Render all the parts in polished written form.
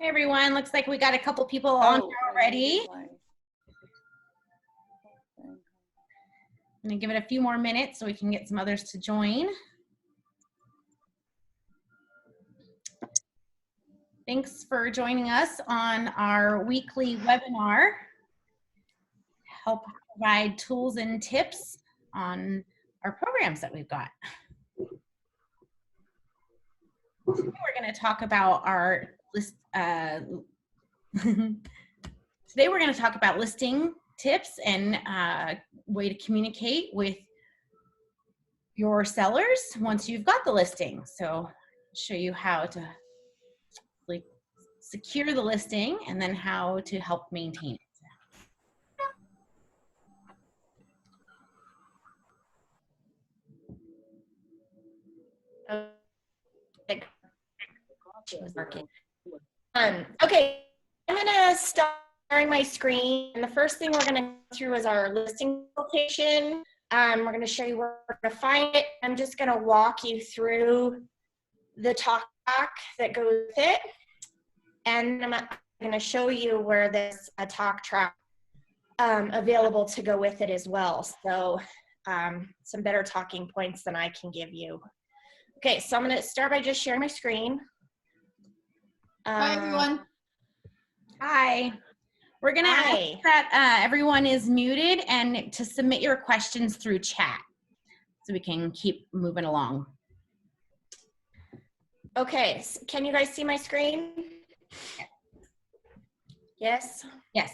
Hey everyone, looks like we got a couple people on here already. I'm gonna give it a few more minutes so we can get some others to join. Thanks for joining us on our weekly webinar to help provide tools and tips on our programs that we've got. Today we're going to talk about our list. Today we're going to talk about listing tips and way to communicate with your sellers once you've got the listing. So I'll show you how to secure the listing and then how to help maintain it. Okay, I'm gonna start sharing my screen, and the first thing we're gonna go through is our listing location. We're gonna show you where to find it. I'm just gonna walk you through the talk track that goes with it, and I'm gonna show you where there's a talk track available to go with it as well. So some better talking points than I can give you. Okay, so I'm gonna start by just sharing my screen. Hi everyone. Hi. We're gonna ask that everyone is muted and to submit your questions through chat so we can keep moving along. Okay, so can you guys see my screen? Yes? Yes.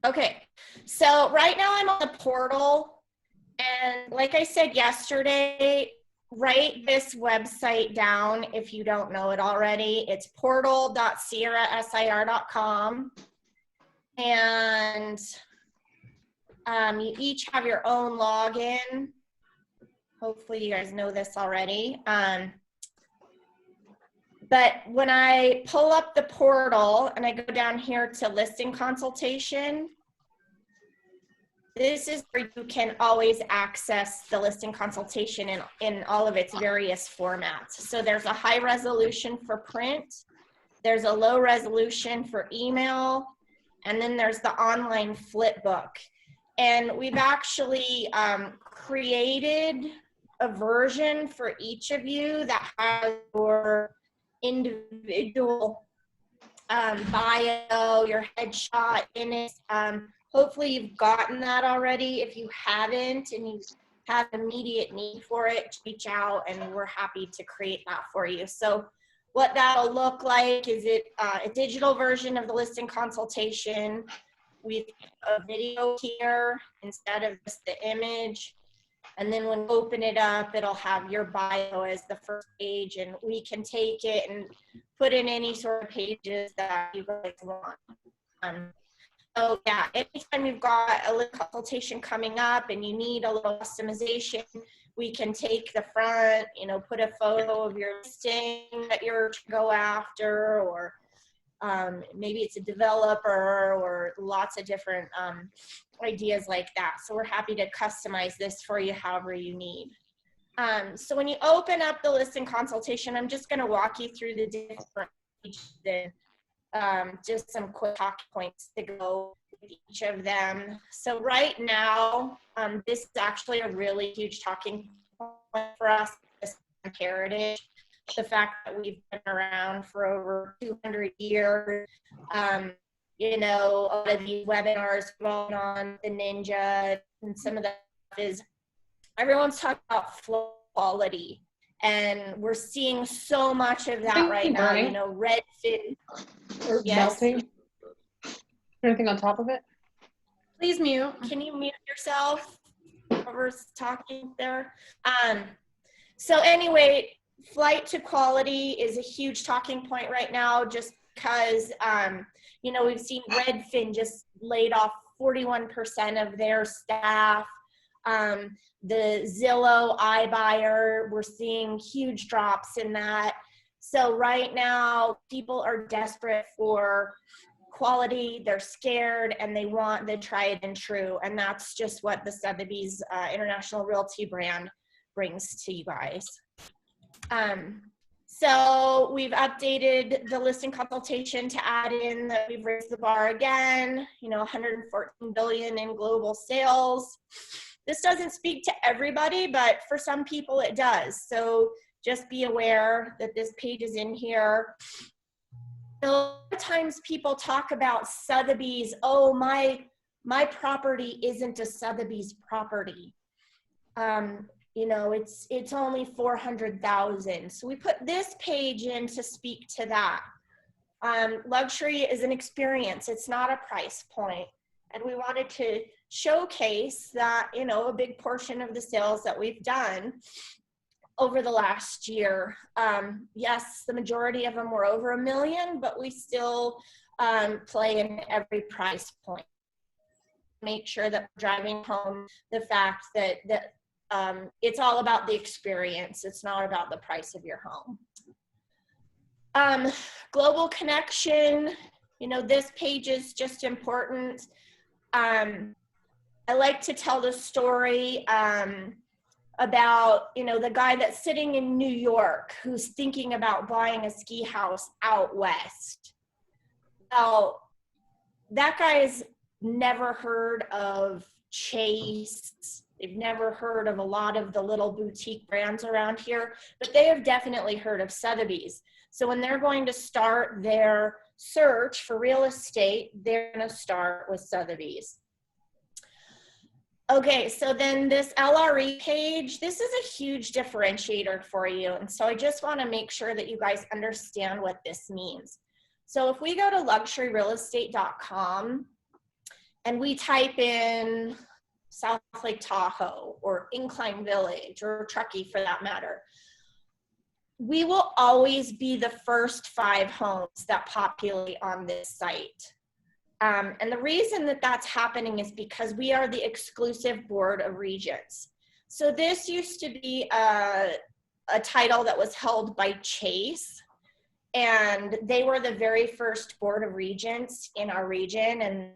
Okay, so right now I'm on the portal, and like I said yesterday, write this website down if you don't know it already. It's portal.sierrasir.com, and you each have your own login. Hopefully you guys know this already. But when I pull up the portal and I go down here to listing consultation, this is where you can always access the listing consultation in all of its various formats. So there's a high resolution for print, there's a low resolution for email, and then there's the online flip book. And we've actually created a version for each of you that has your individual bio, your headshot in it. Hopefully you've gotten that already. If you haven't and you have immediate need for it, reach out and we're happy to create that for you. So what that'll look like is a digital version of the listing consultation with a video here instead of just the image. And then when you open it up, it'll have your bio as the first page, and we can take it and put in any sort of pages that you guys want. So yeah, anytime you've got a listing consultation coming up and you need a little customization, we can take the front, you know, put a photo of your listing that you're to go after, or maybe it's a developer, or lots of different ideas like that. So we're happy to customize this for you however you need. So when you open up the listing consultation, I'm just going to walk you through the different pages and just some quick talk points to go with each of them. So right now, this is actually a really huge talking point for us, this heritage. The fact that we've been around for over 200 years, you know, a lot of these webinars going on the Ninja, and some of that is everyone's talking about flow quality, and we're seeing so much of that right now. You know, Redfin, melting. Anything on top of it? Please mute. Can you mute yourself? Whoever's talking there. So anyway, flight to quality is a huge talking point right now, just because, you know, we've seen Redfin just laid off 41% of their staff. The Zillow iBuyer, we're seeing huge drops in that. So right now, people are desperate for quality, they're scared, and they want the tried and true. And that's just what the Sotheby's International Realty brand brings to you guys. So we've updated the listing consultation to add in that we've raised the bar again, 114 billion in global sales. This doesn't speak to everybody, but for some people it does. So just be aware that this page is in here. A lot of times people talk about Sotheby's, oh, my property isn't a Sotheby's property. It's only 400,000. So we put this page in to speak to that. Luxury is an experience. It's not a price point. And we wanted to showcase that, a big portion of the sales that we've done over the last year. Yes, the majority of them were over $1 million, but we still play in every price point. Make sure that we're driving home the fact that it's all about the experience. It's not about the price of your home. Global connection, this page is just important. I like to tell the story about, the guy that's sitting in New York who's thinking about buying a ski house out west. Well, that guy's never heard of Chase. They've never heard of a lot of the little boutique brands around here, but they have definitely heard of Sotheby's. So when they're going to start their search for real estate, they're going to start with Sotheby's. Okay, so then this LRE page, this is a huge differentiator for you. And so I just want to make sure that you guys understand what this means. So if we go to luxuryrealestate.com and we type in South Lake Tahoe or Incline Village or Truckee for that matter, we will always be the first 5 homes that populate on this site. And the reason that that's happening is because we are the exclusive board of regents. So this used to be a title that was held by Chase, and they were the very first board of regents in our region, and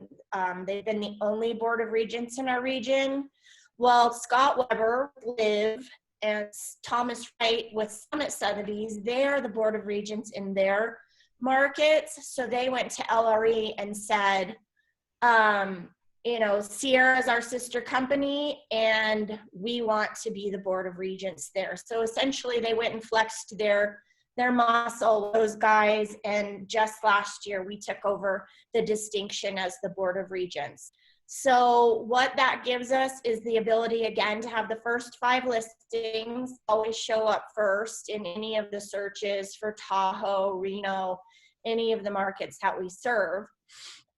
they've been the only board of regents in our region. Well, Scott Weber, Liv, and Thomas Wright with Summit Sotheby's, they're the board of regents in their markets. So they went to LRE and said, Sierra is our sister company and we want to be the board of regents there. So essentially they went and flexed their muscle, those guys, and just last year we took over the distinction as the board of regents. So what that gives us is the ability, again, to have the first 5 listings always show up first in any of the searches for Tahoe, Reno, any of the markets that we serve.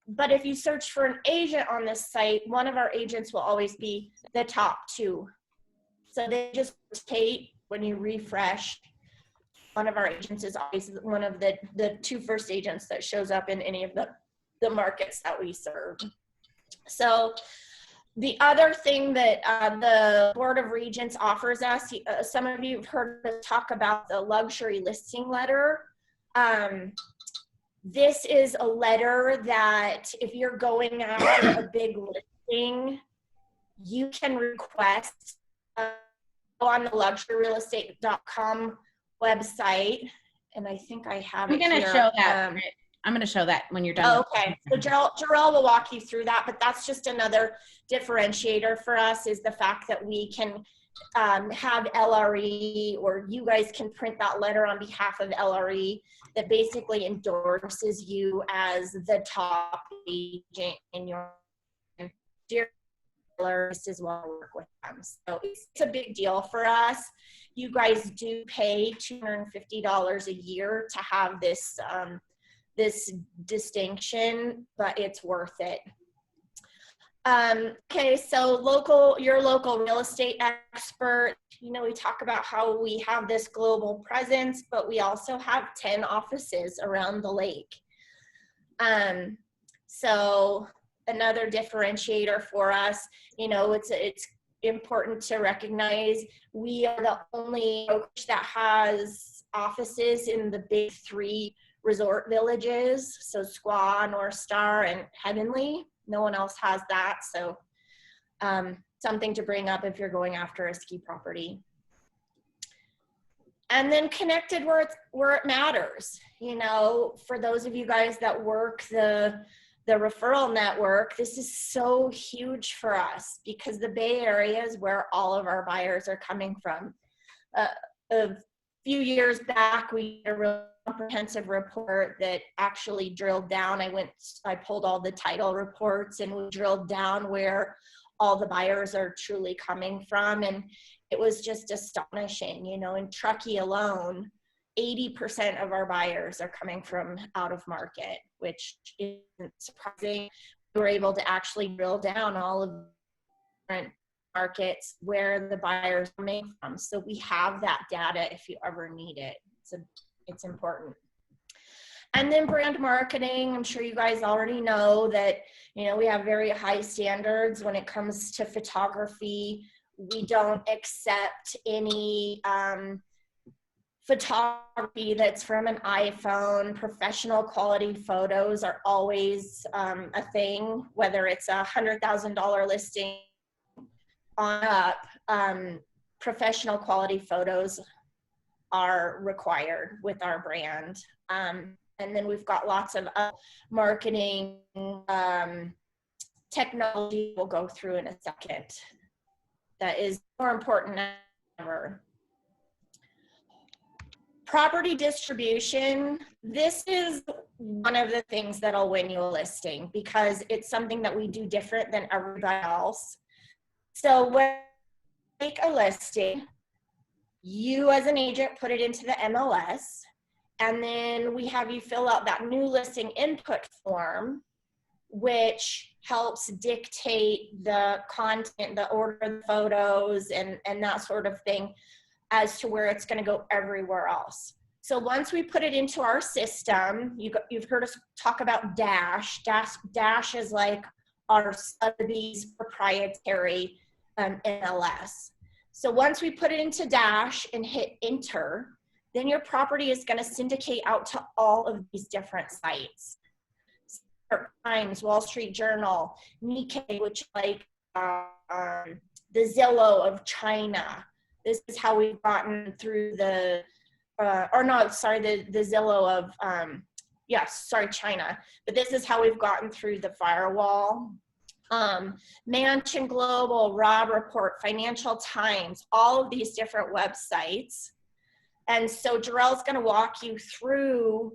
But if you search for an agent on this site, one of our agents will always be the top 2. So they just rotate when you refresh. One of our agents is always one of the 2 first agents that shows up in any of the markets that we serve. So the other thing that the Board of Regents offers us, some of you have heard us talk about the luxury listing letter. This is a letter that if you're going after a big listing, you can request on the luxuryrealestate.com website. And I think I have it here. I'm going to show that. I'm going to show that when you're done. Okay, so Jarrell will walk you through that, but that's just another differentiator for us, is the fact that we can have LRE, or you guys can print that letter on behalf of LRE that basically endorses you as the top agent in your this is why I work with them. So it's a big deal for us. You guys do pay $250 a year to have this this distinction, but it's worth it. Okay, so your local real estate expert, we talk about how we have this global presence, but we also have 10 offices around the lake. So another differentiator for us, it's important to recognize we are the only brokerage that has offices in the big 3 resort villages, so Squaw, North Star, and Heavenly. No one else has that, so something to bring up if you're going after a ski property. And then connected where it matters. You know, for those of you guys that work the referral network, this is so huge for us because the Bay Area is where all of our buyers are coming from. A few years back, we did a real comprehensive report that actually drilled down. I pulled all the title reports and we drilled down where all the buyers are truly coming from. And it was just astonishing. You know, in Truckee alone, 80% of our buyers are coming from out of market, which isn't surprising. We were able to actually drill down all of the different markets where the buyers are coming from. So we have that data if you ever need it. It's important. And then brand marketing, I'm sure you guys already know that, you know, we have very high standards when it comes to photography. We don't accept any photography that's from an iPhone. Professional quality photos are always a thing, whether it's a $100,000 listing on up. Professional quality photos are required with our brand. And then we've got lots of marketing technology we'll go through in a second that is more important than ever. Property distribution, this is one of the things that'll win you a listing because it's something that we do different than everybody else. So when you make a listing, you as an agent put it into the MLS, and then we have you fill out that new listing input form, which helps dictate the content, the order of the photos, and that sort of thing as to where it's going to go everywhere else. So once we put it into our system, you've heard us talk about Dash. Dash is like our Sotheby's proprietary MLS. So once we put it into Dash and hit enter, then your property is going to syndicate out to all of these different sites. Times, Wall Street Journal, Nikkei, which is like the Zillow of China. This is how we've gotten through the, the Zillow of, China. But this is how we've gotten through the firewall. Mansion Global, Raw Report, Financial Times, all of these different websites. And so Jarrell's going to walk you through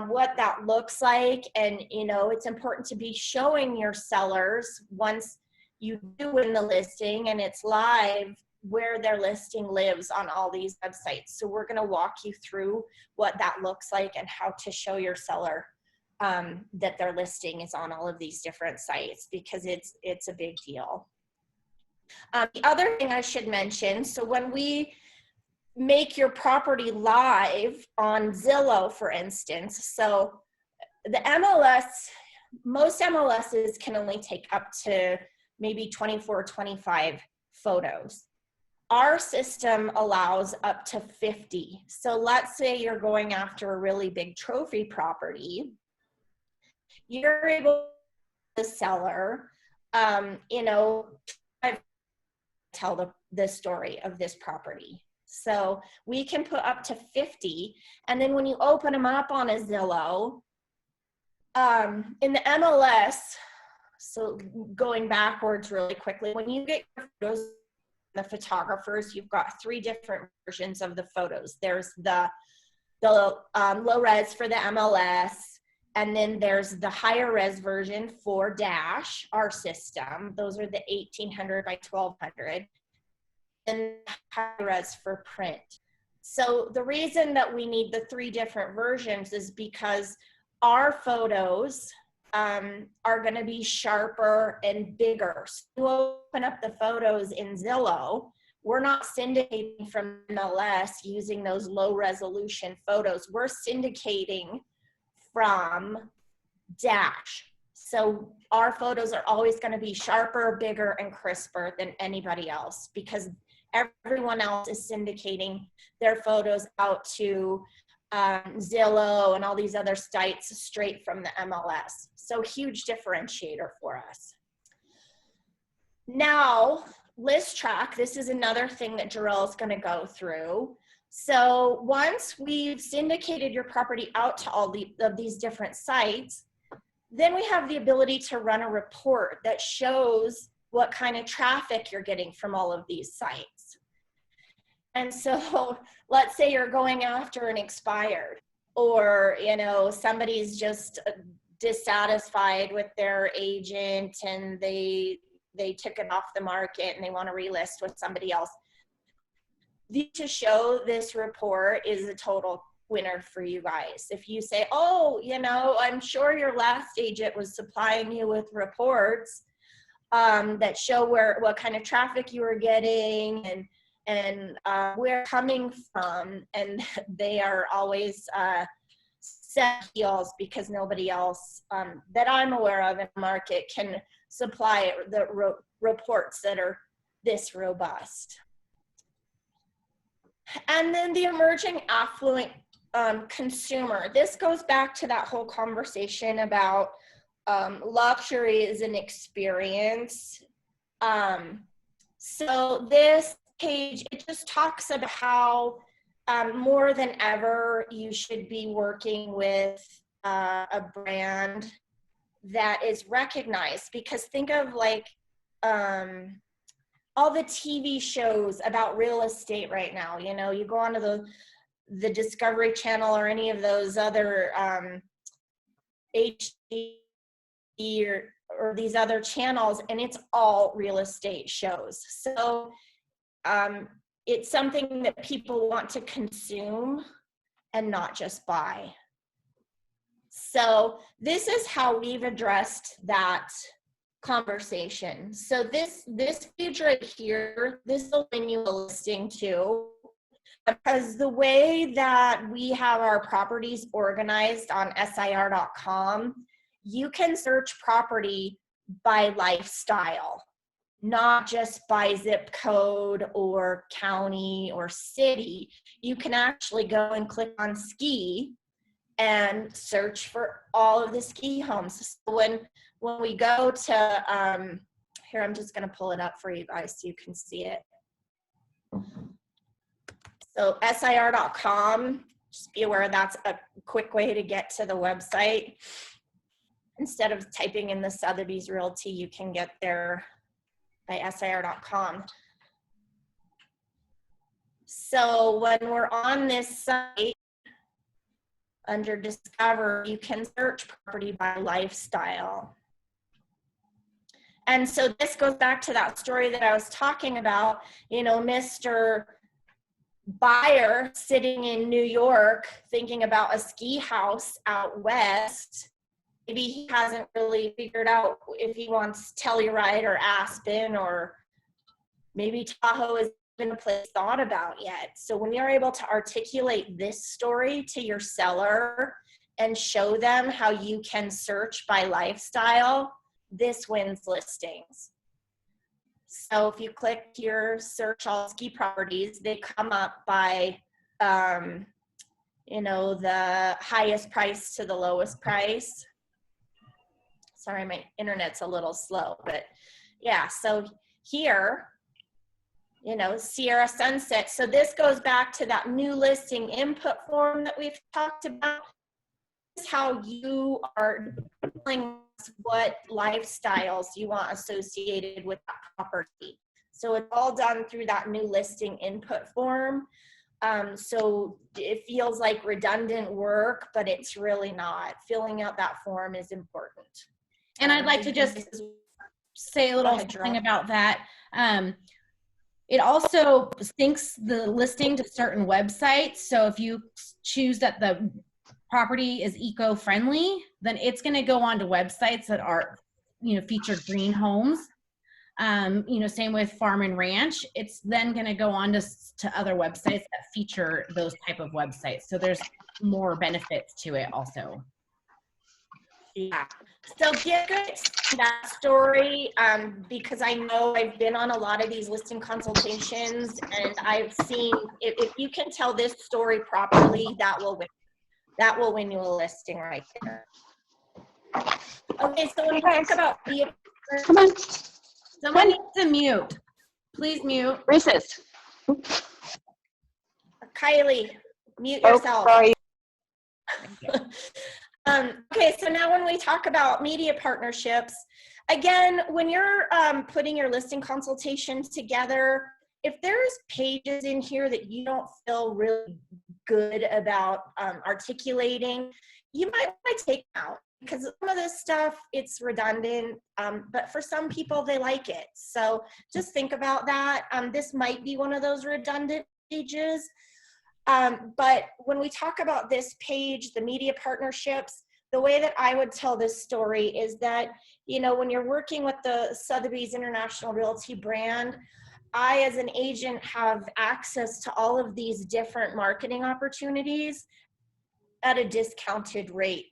what that looks like. And, you know, it's important to be showing your sellers once you do win the listing and it's live where their listing lives on all these websites. So we're going to walk you through what that looks like and how to show your seller that their listing is on all of these different sites because it's a big deal. The other thing I should mention, so when we make your property live on Zillow, for instance, so the MLS, most MLSs can only take up to maybe 24, 25 photos. Our system allows up to 50. So let's say you're going after a really big trophy property. You're able to the seller, you know, tell the story of this property. So we can put up to 50. And then when you open them up on a Zillow, in the MLS, so going backwards really quickly, when you get your photos, the photographers, you've got 3 different versions of the photos. There's the low res for the MLS, and then there's the higher res version for Dash, our system. Those are the 1800 by 1200. And high res for print. So the reason that we need the 3 different versions is because our photos are going to be sharper and bigger. So you open up the photos in Zillow, we're not syndicating from MLS using those low resolution photos. We're syndicating from Dash. So our photos are always going to be sharper, bigger, and crisper than anybody else because everyone else is syndicating their photos out to Zillow and all these other sites straight from the MLS. So huge differentiator for us. Now, list track, this is another thing that Jarrell is going to go through. So once we've syndicated your property out to all of these different sites, then we have the ability to run a report that shows what kind of traffic you're getting from all of these sites. And so let's say you're going after an expired, or, you know, somebody's just dissatisfied with their agent and they took it off the market and they want to relist with somebody else. To show this report is a total winner for you guys. If you say, oh, you know, I'm sure your last agent was supplying you with reports that show what kind of traffic you were getting and where coming from, and they are always set heels because nobody else that I'm aware of in the market can supply the reports that are this robust. And then the emerging affluent consumer. This goes back to that whole conversation about luxury is an experience. So this page, it just talks about how more than ever you should be working with a brand that is recognized, because think of like all the TV shows about real estate right now. You know, you go onto the Discovery Channel or any of those other HD or these other channels, and it's all real estate shows. So it's something that people want to consume and not just buy. So this is how we've addressed that conversation. So this page right here, this will win you a listing too, because the way that we have our properties organized on SIR.com, you can search property by lifestyle, not just by zip code or county or city. You can actually go and click on ski and search for all of the ski homes. So when we go to, here, I'm just gonna pull it up for you guys so you can see it. So SIR.com, just be aware that's a quick way to get to the website. Instead of typing in the Sotheby's Realty, you can get there by SIR.com. So when we're on this site, under Discover, you can search property by lifestyle. And so this goes back to that story that I was talking about, you know, Mr. Buyer sitting in New York thinking about a ski house out west. Maybe he hasn't really figured out if he wants Telluride or Aspen, or maybe Tahoe isn't been a place thought about yet. So when you're able to articulate this story to your seller and show them how you can search by lifestyle, this wins listings. So if you click here, search all ski properties, they come up by, you know, the highest price to the lowest price. Sorry, my internet's a little slow, but yeah, so here, you know, Sierra Sunset. So this goes back to that new listing input form that we've talked about. This is how you are telling us what lifestyles you want associated with that property. So it's all done through that new listing input form. So it feels like redundant work, but it's really not. Filling out that form is important. And I'd like to just say a little something about that. It also syncs the listing to certain websites. So if you choose that the property is eco-friendly, then it's going to go on to websites that are, you know, featured green homes. You know, same with Farm and Ranch. It's then going to go on to other websites that feature those type of websites. So there's more benefits to it also. Yeah. So get good that story, because I know I've been on a lot of these listing consultations, and I've seen if you can tell this story properly, that will win you a listing right there. Okay, so when we talk about come on, someone needs to mute. Please mute. Racist. Kylie, mute yourself. Sorry. Okay, so now when we talk about media partnerships, again, when you're putting your listing consultations together, if there's pages in here that you don't feel really good about articulating, you might want to take them out, because some of this stuff, it's redundant, but for some people, they like it. So just think about that. This might be one of those redundant pages. But when we talk about this page, the media partnerships, the way that I would tell this story is that, you know, when you're working with the Sotheby's International Realty brand, I, as an agent, have access to all of these different marketing opportunities at a discounted rate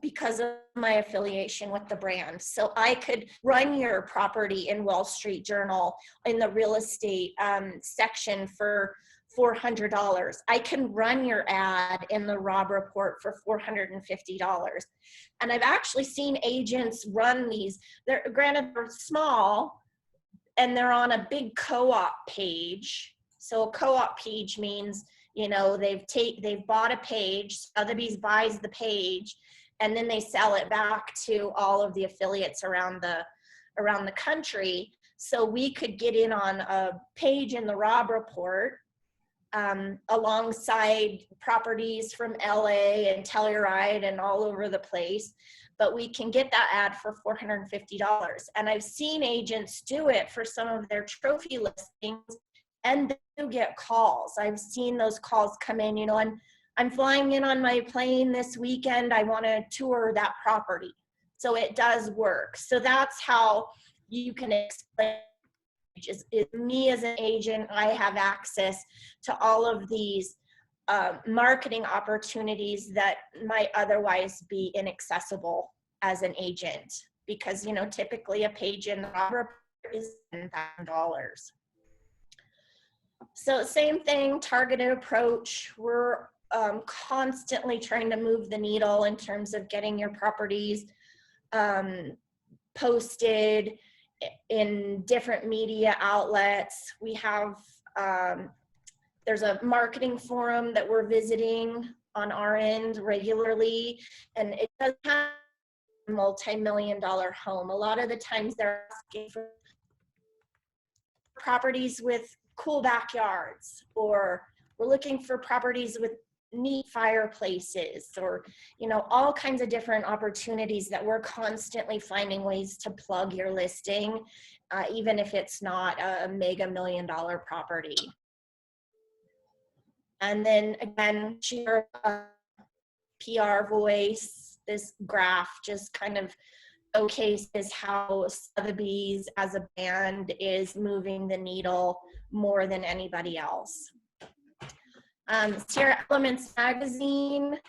because of my affiliation with the brand. So I could run your property in Wall Street Journal in the real estate section for $400. I can run your ad in the Rob Report for $450. And I've actually seen agents run these. Granted, they're small and they're on a big co-op page. So a co-op page means, you know, they've bought a page, Sotheby's buys the page, and then they sell it back to all of the affiliates around the country. So we could get in on a page in the Rob Report alongside properties from LA and Telluride and all over the place, but we can get that ad for $450. And I've seen agents do it for some of their trophy listings, and they do get calls. I've seen those calls come in, you know, I'm flying in on my plane this weekend, I want to tour that property. So it does work. So that's how you can explain. Is me as an agent, I have access to all of these marketing opportunities that might otherwise be inaccessible as an agent, because, you know, typically a page in the Rob Report is $10,000. So same thing, targeted approach. We're constantly trying to move the needle in terms of getting your properties posted in different media outlets. We have, there's a marketing forum that we're visiting on our end regularly, and it does have a multi-million-dollar home. A lot of the times they're asking for properties with cool backyards, or we're looking for properties with neat fireplaces, or, you know, all kinds of different opportunities that we're constantly finding ways to plug your listing, even if it's not a mega $1-million property. And then again, share PR voice. This graph just kind of showcases how Sotheby's as a brand is moving the needle more than anybody else. Sierra Elements Magazine.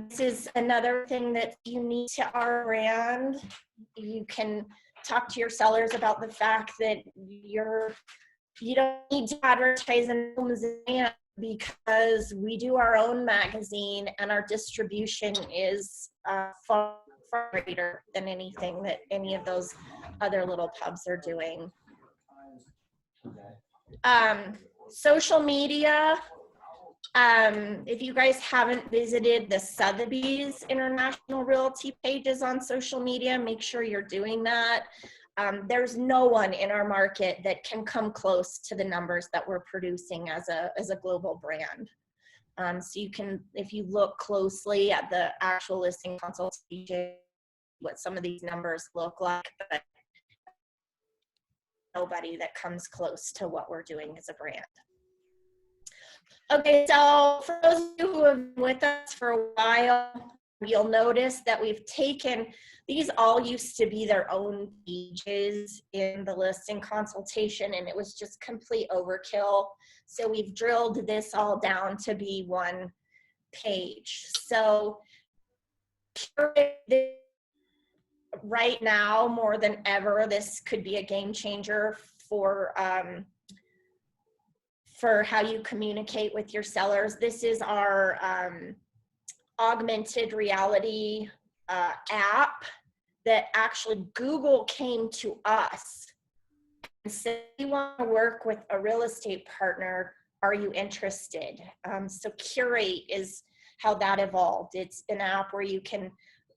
This is another thing that's unique to our brand. You can talk to your sellers about the fact that you don't need to advertise in homes because we do our own magazine, and our distribution is far greater than anything that any of those other little pubs are doing. Social media. If you guys haven't visited the Sotheby's International Realty pages on social media, make sure you're doing that. There's no one in our market that can come close to the numbers that we're producing as a global brand. So you can, if you look closely at the actual listing consultation, what some of these numbers look like, but nobody that comes close to what we're doing as a brand. Okay, so for those of you who have been with us for a while, you'll notice that we've taken, these all used to be their own pages in the listing consultation, and it was just complete overkill. So we've drilled this all down to be one page. So right now, more than ever, this could be a game changer for how you communicate with your sellers. This is our augmented reality app that actually Google came to us and said, we want to work with a real estate partner. are you interested? So Curate is how that evolved. It's an app where you can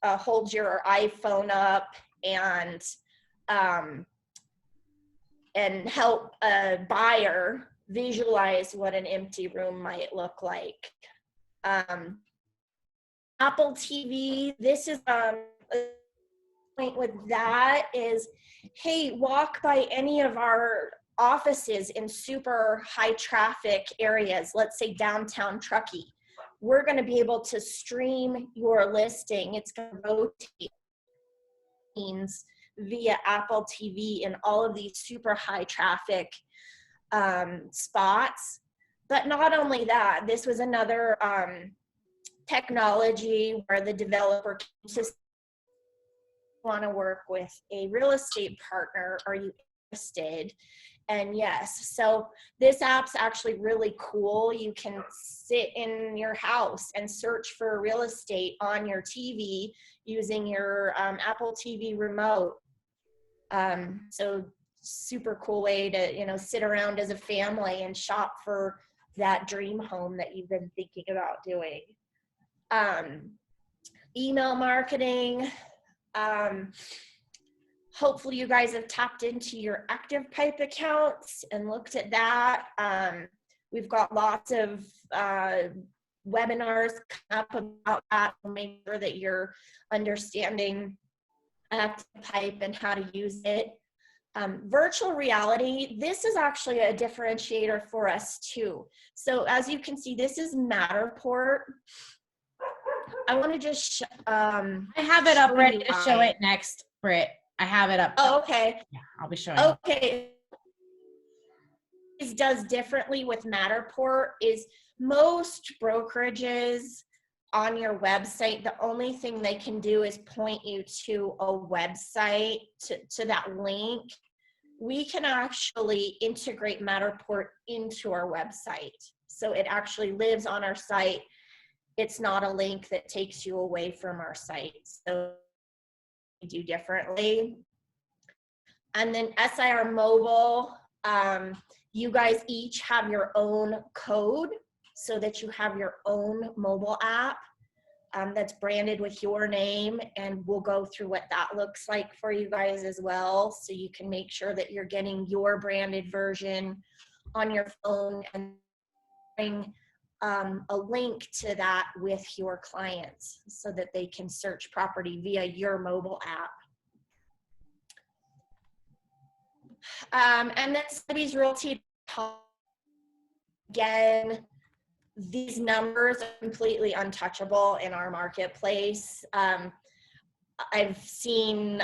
hold your iPhone up and help a buyer visualize what an empty room might look like. Apple TV, this is a point with that is, hey, walk by any of our offices in super high traffic areas, let's say downtown Truckee. We're going to be able to stream your listing. It's going to rotate via Apple TV in all of these super high traffic spots. But not only that, this was another technology where the developer came to want to work with a real estate partner. Are you interested? And yes, so this app's actually really cool. You can sit in your house and search for real estate on your TV using your Apple TV remote. So super cool way to, sit around as a family and shop for that dream home that you've been thinking about doing. Email marketing. Hopefully you guys have tapped into your ActivePipe accounts and looked at that. We've got lots of webinars up about that. We'll make sure that you're understanding ActivePipe and how to use it. Virtual reality, this is actually a differentiator for us too. So as you can see, this is Matterport. I want to just I have it up ready to show it next, Britt. I have it up. Oh, okay. Yeah, I'll be showing. Okay. It does differently with Matterport is most brokerages on your website, the only thing they can do is point you to a website, to that link. We can actually integrate Matterport into our website. So it actually lives on our site. It's not a link that takes you away from our site. So we do differently. And then SIR Mobile, you guys each have your own code so that you have your own mobile app that's branded with your name, and we'll go through what that looks like for you guys as well, so you can make sure that you're getting your branded version on your phone and bring a link to that with your clients so that they can search property via your mobile app. And then Sotheby's Realty, again, these numbers are completely untouchable in our marketplace. I've seen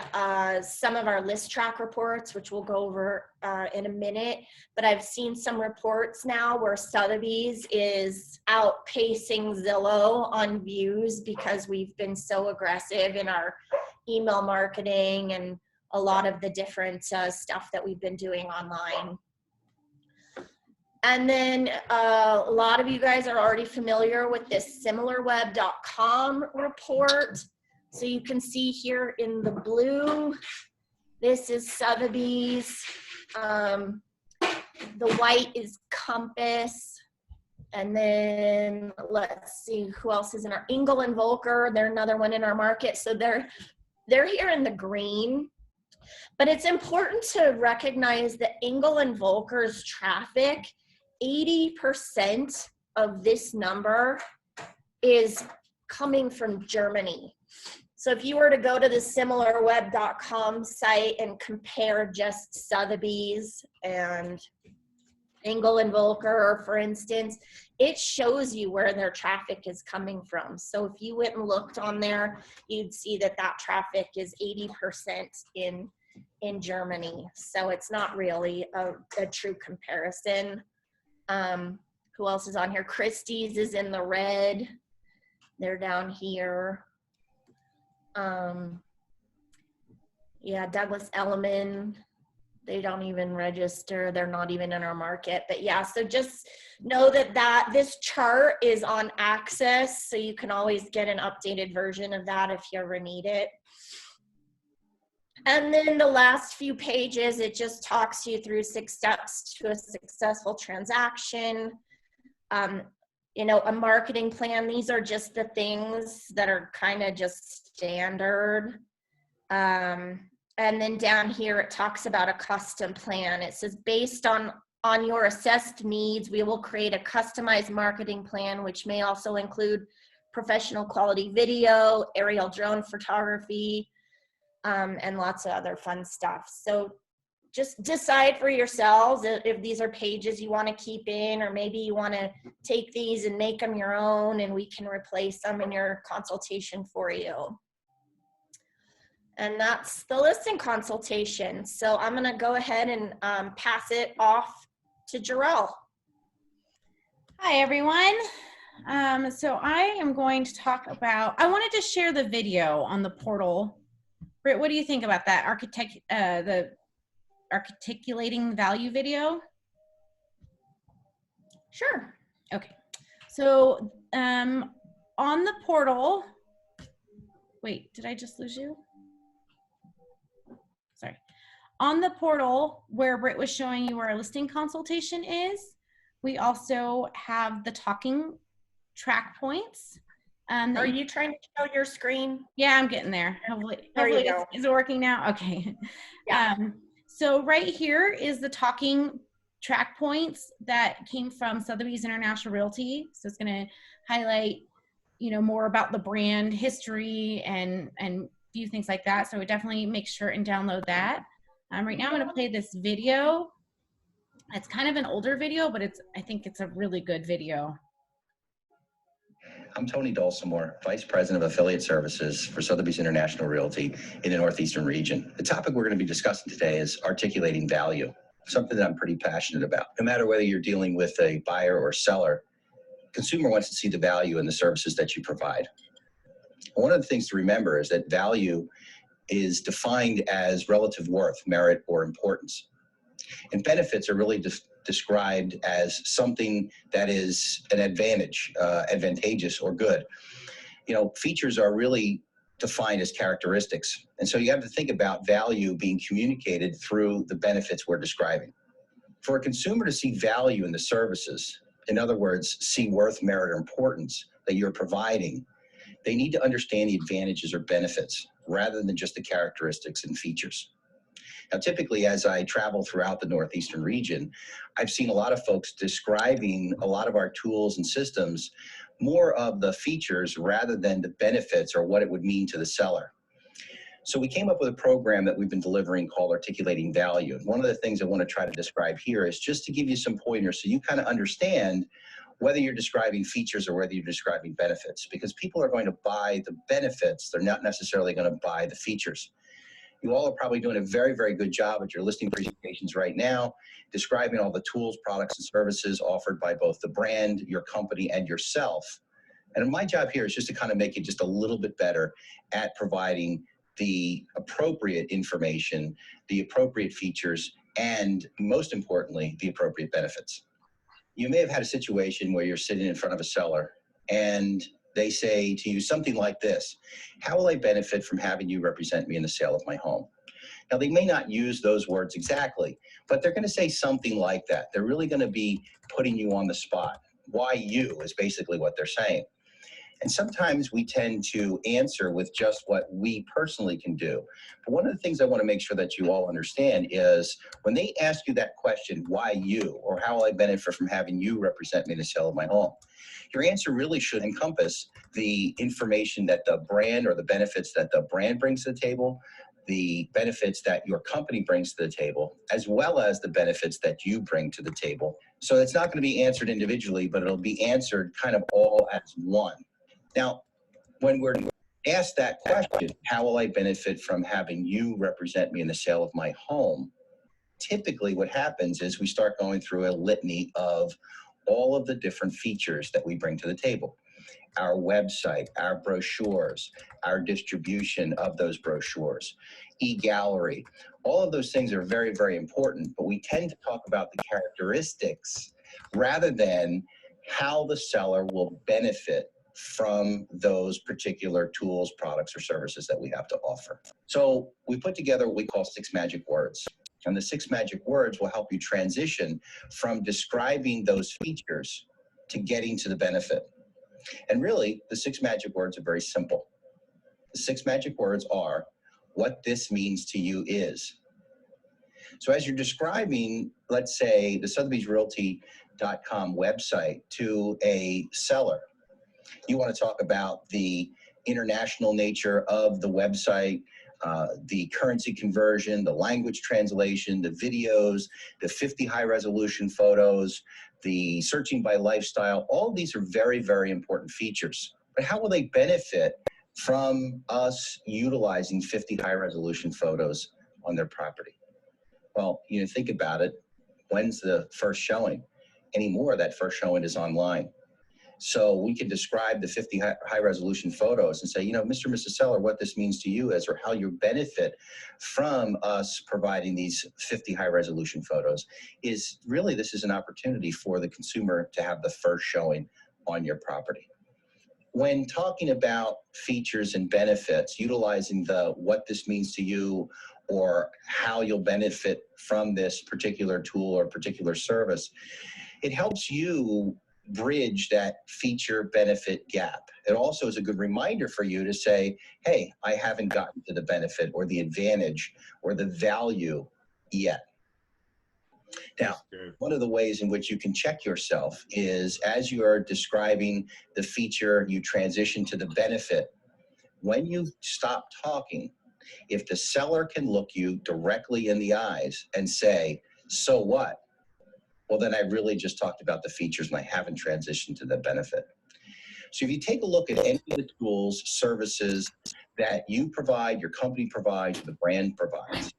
some of our list track reports, which we'll go over in a minute, but I've seen some reports now where Sotheby's is outpacing Zillow on views because we've been so aggressive in our email marketing and a lot of the different stuff that we've been doing online. And then a lot of you guys are already familiar with this similarweb.com report. So you can see here in the blue, this is Sotheby's. The white is Compass. And then let's see who else is in our Engel and Volker. They're another one in our market. So they're here in the green. But it's important to recognize that Engel and Volker's traffic, 80% of this number is coming from Germany. So if you were to go to the similarweb.com site and compare just Sotheby's and Engel and Volker, for instance, it shows you where their traffic is coming from. So if you went and looked on there, you'd see that that traffic is 80% in Germany. So it's not really a true comparison. Who else is on here? Christie's is in the red. They're down here. Yeah, Douglas Elliman, they don't even register. They're not even in our market. But yeah, so just know that this chart is on Access, so you can always get an updated version of that if you ever need it. And then the last few pages, it just talks you through 6 steps to a successful transaction. You know, a marketing plan, these are just the things that are kind of just standard. And then down here, it talks about a custom plan. It says, based on your assessed needs, we will create a customized marketing plan, which may also include professional quality video, aerial drone photography, and lots of other fun stuff. So just decide for yourselves if these are pages you want to keep in, or maybe you want to take these and make them your own, and we can replace them in your consultation for you. And that's the listing consultation. So I'm going to go ahead and pass it off to Jarrell. Hi, everyone. So I am going to talk about, I wanted to share the video on the portal. Britt, what do you think about that? The articulating value video? Sure. Okay. So on the portal, wait, did I just lose you? Sorry. On the portal where Britt was showing you where our listing consultation is, we also have the talking track points. Are you trying to show your screen? Yeah, I'm getting there. Hopefully is it working now? Okay. Yeah. So right here is the talking track points that came from Sotheby's International Realty. So it's going to highlight, you know, more about the brand history and few things like that. So definitely make sure and download that. Right now I'm going to play this video. It's kind of an older video, but I think it's a really good video. I'm Tony Dulcimore, Vice President of Affiliate Services for Sotheby's International Realty in the Northeastern region. The topic we're going to be discussing today is articulating value, something that I'm pretty passionate about. No matter whether you're dealing with a buyer or seller, consumer wants to see the value in the services that you provide. One of the things to remember is that value is defined as relative worth, merit, or importance. And benefits are really described as something that is an advantage, advantageous or good. You know, features are really defined as characteristics. And so you have to think about value being communicated through the benefits we're describing. For a consumer to see value in the services, in other words, see worth, merit, or importance that you're providing, they need to understand the advantages or benefits rather than just the characteristics and features. Now, typically, as I travel throughout the Northeastern region, I've seen a lot of folks describing a lot of our tools and systems more of the features rather than the benefits or what it would mean to the seller. So we came up with a program that we've been delivering called Articulating Value. And one of the things I want to try to describe here is just to give you some pointers so you kind of understand whether you're describing features or whether you're describing benefits, because people are going to buy the benefits. They're not necessarily going to buy the features. You all are probably doing a very, very good job at your listing presentations right now, describing all the tools, products, and services offered by both the brand, your company, and yourself. And my job here is just to kind of make it just a little bit better at providing the appropriate information, the appropriate features, and most importantly, the appropriate benefits. You may have had a situation where you're sitting in front of a seller and they say to you something like this: how will I benefit from having you represent me in the sale of my home? Now, they may not use those words exactly, but they're going to say something like that. They're really going to be putting you on the spot. Why you is basically what they're saying. And sometimes we tend to answer with just what we personally can do. But one of the things I want to make sure that you all understand is when they ask you that question, why you, or how will I benefit from having you represent me in the sale of my home, your answer really should encompass the information that the brand or the benefits that the brand brings to the table, the benefits that your company brings to the table, as well as the benefits that you bring to the table. So it's not going to be answered individually, but it'll be answered kind of all as one. Now, when we're asked that question, how will I benefit from having you represent me in the sale of my home? Typically what happens is we start going through a litany of all of the different features that we bring to the table. Our website, our brochures, our distribution of those brochures, e-gallery, all of those things are very, very important, but we tend to talk about the characteristics rather than how the seller will benefit from those particular tools, products, or services that we have to offer. So we put together what we call 6 magic words. And the 6 magic words will help you transition from describing those features to getting to the benefit. And really, the 6 magic words are very simple. The 6 magic words are, what this means to you is. So as you're describing, let's say, the Sotheby'sRealty.com website to a seller, you want to talk about the international nature of the website, the currency conversion, the language translation, the videos, the 50 high resolution photos, the searching by lifestyle. All of these are very, very important features. But how will they benefit from us utilizing 50 high resolution photos on their property? Well, think about it. When's the first showing? Anymore, that first showing is online. So we can describe the 50 high resolution photos and say, Mr. and Mrs. Seller, what this means to you is, or how you benefit from us providing these 50 high resolution photos is really, this is an opportunity for the consumer to have the first showing on your property. When talking about features and benefits, utilizing the what this means to you or how you'll benefit from this particular tool or particular service, it helps you bridge that feature benefit gap. It also is a good reminder for you to say, hey, I haven't gotten to the benefit or the advantage or the value yet. Now, one of the ways in which you can check yourself is as you are describing the feature, you transition to the benefit. When you stop talking, if the seller can look you directly in the eyes and say, so what? Well, then I really just talked about the features and I haven't transitioned to the benefit. So if you take a look at any of the tools, services that you provide, your company provides, the brand provides,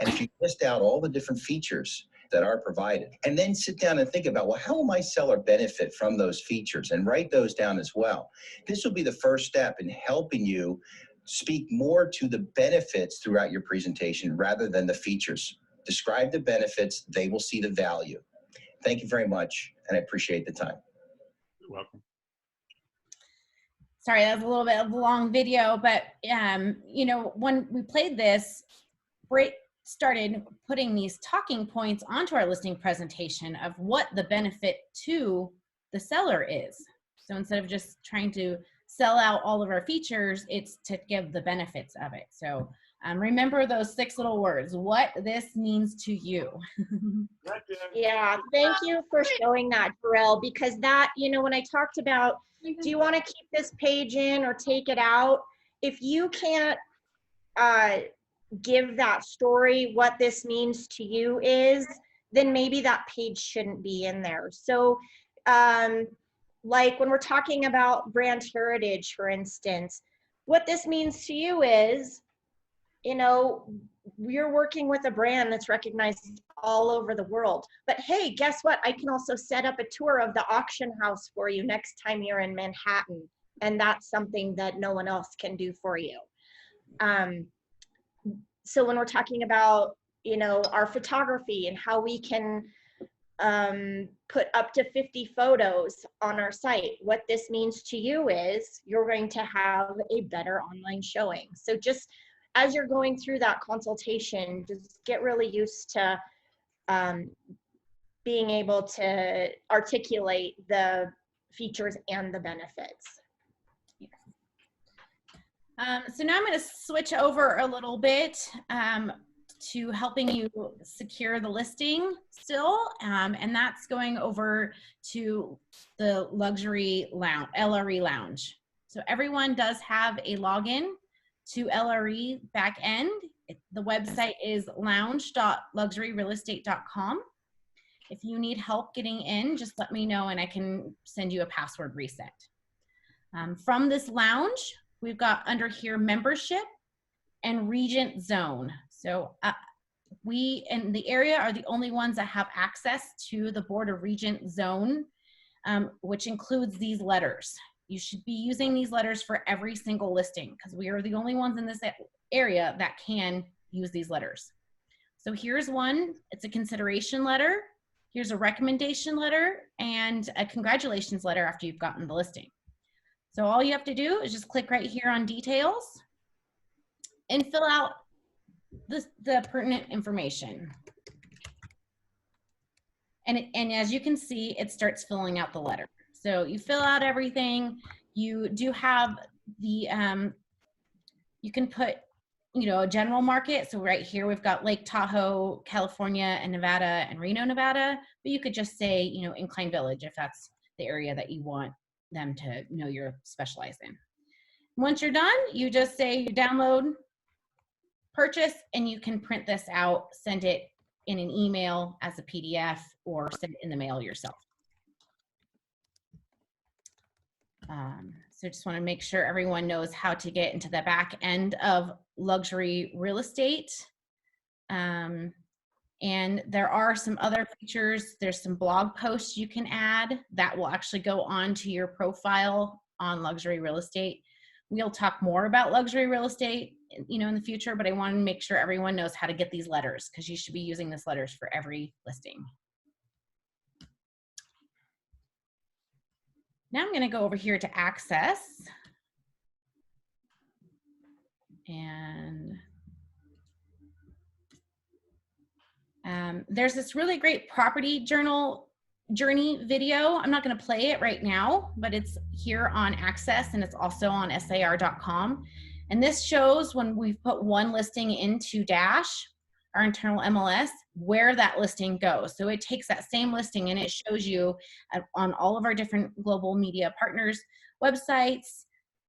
and if you list out all the different features that are provided, and then sit down and think about, well, how will my seller benefit from those features, and write those down as well. This will be the first step in helping you speak more to the benefits throughout your presentation rather than the features. Describe the benefits, they will see the value. Thank you very much, and I appreciate the time. You're welcome. Sorry, that was a little bit of a long video, but when we played this, Brit started putting these talking points onto our listing presentation of what the benefit to the seller is. So instead of just trying to sell out all of our features, it's to give the benefits of it. So remember those 6 little words, what this means to you. Yeah, thank you for showing that, Jarrell, because that, when I talked about, do you want to keep this page in or take it out? If you can't give that story, what this means to you is, then maybe that page shouldn't be in there. So like when we're talking about brand heritage, for instance, what this means to you is, we're working with a brand that's recognized all over the world. But hey, guess what? I can also set up a tour of the auction house for you next time you're in Manhattan. And that's something that no one else can do for you. So when we're talking about, our photography and how we can put up to 50 photos on our site, what this means to you is you're going to have a better online showing. So just as you're going through that consultation, just get really used to being able to articulate the features and the benefits. So now I'm going to switch over a little bit to helping you secure the listing still, and that's going over to the luxury lounge, LRE lounge. So everyone does have a login to LRE back end. The website is lounge.luxuryrealestate.com. If you need help getting in, just let me know and I can send you a password reset. From this lounge, we've got under here membership and Regent Zone. So we in the area are the only ones that have access to the Board of Regent Zone, which includes these letters. You should be using these letters for every single listing because we are the only ones in this area that can use these letters. So here's one, it's a consideration letter. Here's a recommendation letter and a congratulations letter after you've gotten the listing. So all you have to do is just click right here on details and fill out the pertinent information. And as you can see, it starts filling out the letter. So you fill out everything. You do have the, you can put, you know, a general market. So right here, we've got Lake Tahoe, California, and Nevada, and Reno, Nevada. But you could just say, you know, Incline Village, if that's the area that you want them to know you're specialized in. Once you're done, you just say you download, purchase, and you can print this out, send it in an email as a PDF, or send it in the mail yourself. So just want to make sure everyone knows how to get into the back end of luxury real estate. And there are some other features. There's some blog posts you can add that will actually go on to your profile on luxury real estate. We'll talk more about luxury real estate, you know, in the future, but I want to make sure everyone knows how to get these letters, because you should be using these letters for every listing. Now I'm going to go over here to Access. And there's this really great property journey video. I'm not going to play it right now, but it's here on Access, and it's also on SAR.com. And this shows when we've put one listing into Dash, our internal MLS, where that listing goes. So it takes that same listing and it shows you on all of our different global media partners' websites.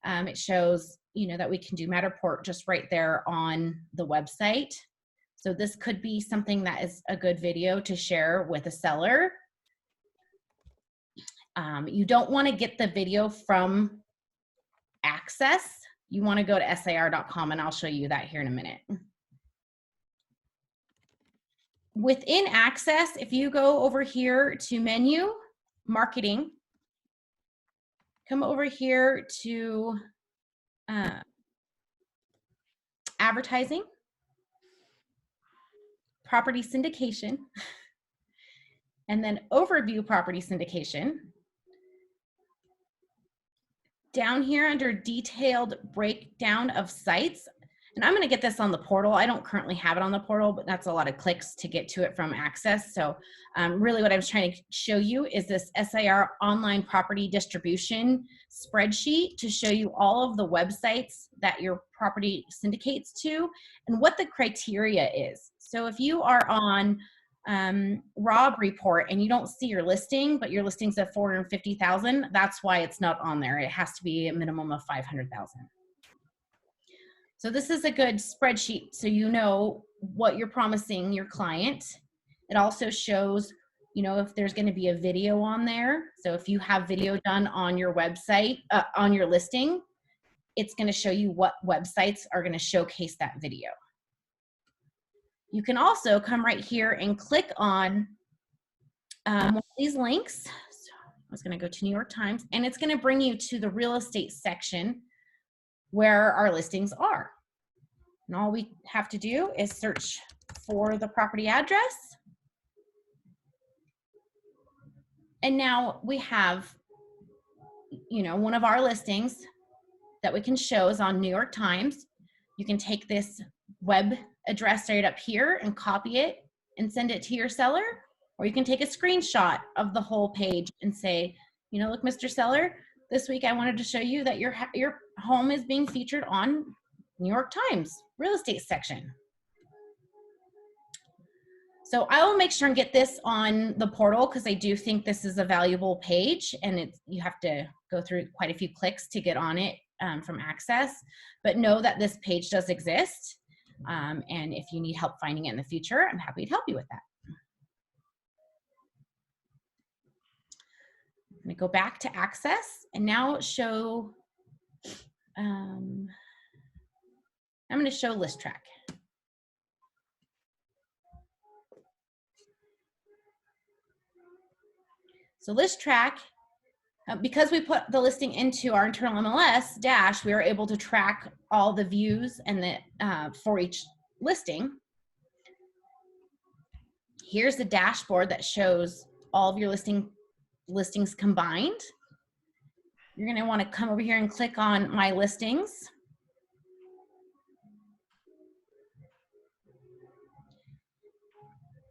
It shows, you know, that we can do Matterport just right there on the website. So this could be something that is a good video to share with a seller. You don't want to get the video from Access. You want to go to SAR.com, and I'll show you that here in a minute. Within Access, if you go over here to Menu, Marketing, come over here to Advertising, Property Syndication, and then Overview Property Syndication. Down here under Detailed Breakdown of Sites, and I'm going to get this on the portal. I don't currently have it on the portal, but that's a lot of clicks to get to it from Access. So really what I was trying to show you is this SAR online property distribution spreadsheet to show you all of the websites that your property syndicates to and what the criteria is. So if you are on Rob Report and you don't see your listing, but your listing's at 450,000, that's why it's not on there. It has to be a minimum of 500,000. So this is a good spreadsheet so you know what you're promising your client. It also shows, you know, if there's going to be a video on there. So if you have video done on your website, on your listing, it's going to show you what websites are going to showcase that video. You can also come right here and click on one of these links. So I was going to go to New York Times, and it's going to bring you to the real estate section where our listings are. And all we have to do is search for the property address. And now we have, you know, one of our listings that we can show is on New York Times. You can take this web address right up here and copy it and send it to your seller, or you can take a screenshot of the whole page and say, you know, look, Mr. Seller, this week I wanted to show you that your home is being featured on New York Times real estate section. So I will make sure and get this on the portal because I do think this is a valuable page, and you have to go through quite a few clicks to get on it from Access, but know that this page does exist. And if you need help finding it in the future, I'm happy to help you with that. I'm going to go back to Access and now show, I'm going to show List Track. So List Track, because we put the listing into our internal MLS Dash, we are able to track all the views and the for each listing. Here's the dashboard that shows all of your listings combined. You're going to want to come over here and click on My Listings.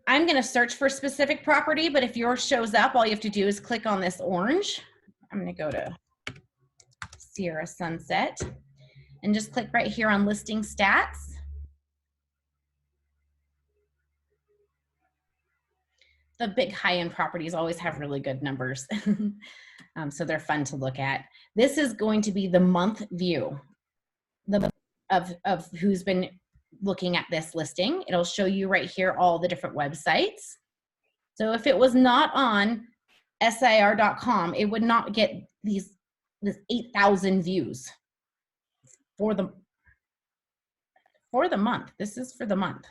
I'm going to search for a specific property, but if yours shows up, all you have to do is click on this orange I'm going to go to Sierra Sunset and just click right here on listing stats. The big high-end properties always have really good numbers. So they're fun to look at. This is going to be the month view of who's been looking at this listing. It'll show you right here all the different websites. So if it was not on SIR.com, it would not get this 8,000 views for the month. This is for the month.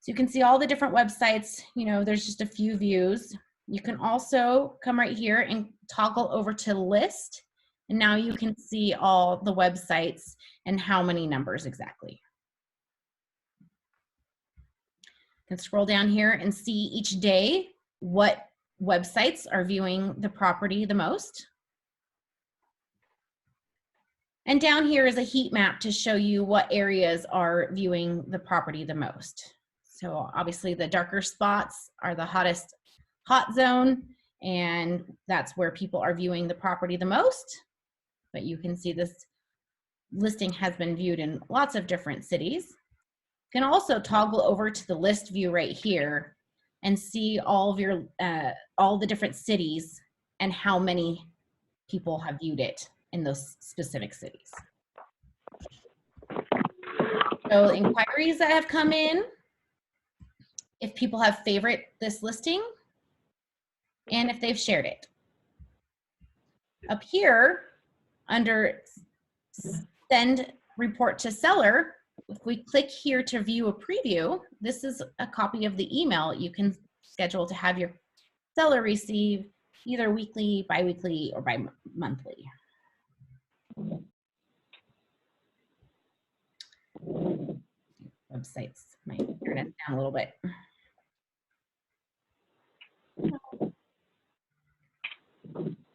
So you can see all the different websites. You know, there's just a few views. You can also come right here and toggle over to list. And now you can see all the websites and how many numbers exactly. You can scroll down here and see each day what websites are viewing the property the most. And down here is a heat map to show you what areas are viewing the property the most. So obviously the darker spots are the hottest hot zone, and that's where people are viewing the property the most. But you can see this listing has been viewed in lots of different cities. You can also toggle over to the list view right here and see all of your all the different cities and how many people have viewed it in those specific cities. So inquiries that have come in, if people have favorite this listing, and if they've shared it. Up here, under send report to seller, if we click here to view a preview, this is a copy of the email you can schedule to have your seller receive either weekly, bi-weekly, or bi-monthly. Websites might turn it down a little bit.